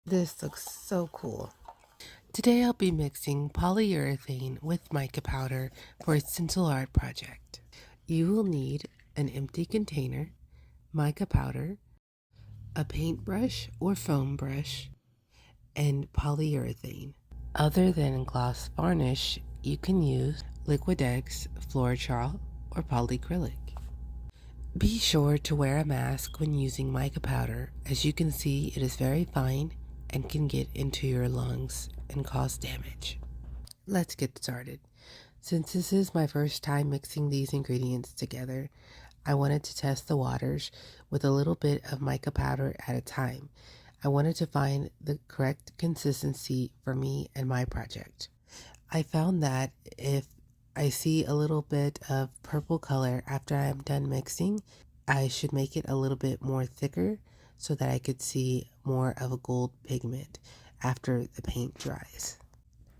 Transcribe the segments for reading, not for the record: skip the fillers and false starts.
This looks so cool. Today I'll be mixing polyurethane with mica powder for a stencil art project. You will need an empty container, mica powder, a paintbrush or foam brush, and polyurethane. Other than gloss varnish, you can use Liquid-X, Floral, or polyacrylic. Be sure to wear a mask when using mica powder, as you can see it is very fine and can get into your lungs and cause damage. Let's get started. Since this is my first time mixing these ingredients together, I wanted to test the waters with a little bit of mica powder at a time. I wanted to find the correct consistency for me and my project. I found that if I see a little bit of purple color after I'm done mixing, I should make it a little bit more thicker so that I could see more of a gold pigment after the paint dries.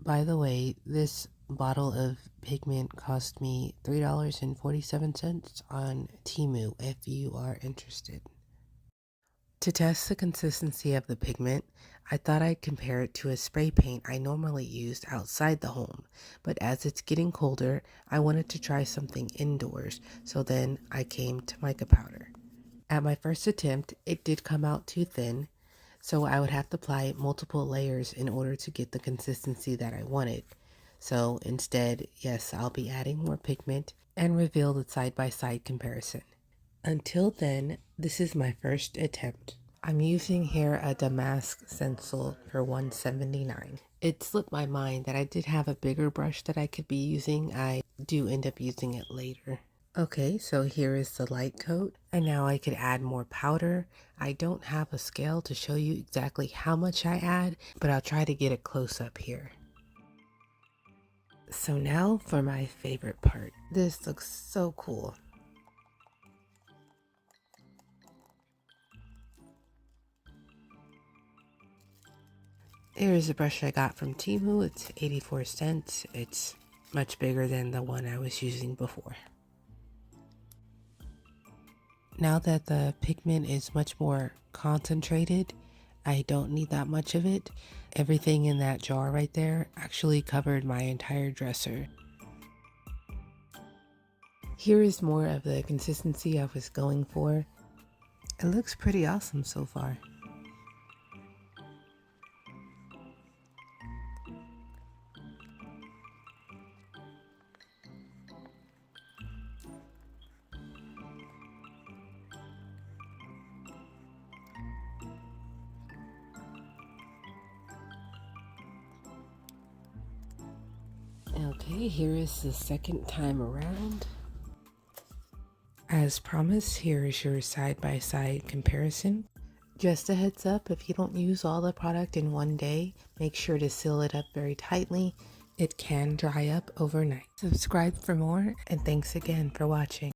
By the way, this bottle of pigment cost me $3.47 on Temu if you are interested. To test the consistency of the pigment, I thought I'd compare it to a spray paint I normally used outside the home, but as it's getting colder, I wanted to try something indoors, so then I came to mica powder. At my first attempt, it did come out too thin, so I would have to apply multiple layers in order to get the consistency that I wanted. So instead, yes, I'll be adding more pigment and reveal the side-by-side comparison. Until then, this is my first attempt. I'm using here a damask stencil for $179. It slipped my mind that I did have a bigger brush that I could be using. I do end up using it later. Okay, so here is the light coat, and now I could add more powder. I don't have a scale to show you exactly how much I add, but I'll try to get a close up here. So now for my favorite part. This looks so cool. Here's a brush I got from Temu. It's 84 cents. It's much bigger than the one I was using before. Now that the pigment is much more concentrated, I don't need that much of it. Everything in that jar right there actually covered my entire dresser. Here is more of the consistency I was going for. It looks pretty awesome so far. Okay, here is the second time around. As promised, here is your side-by-side comparison. Just a heads up, if you don't use all the product in one day, make sure to seal it up very tightly. It can dry up overnight. Subscribe for more, and thanks again for watching.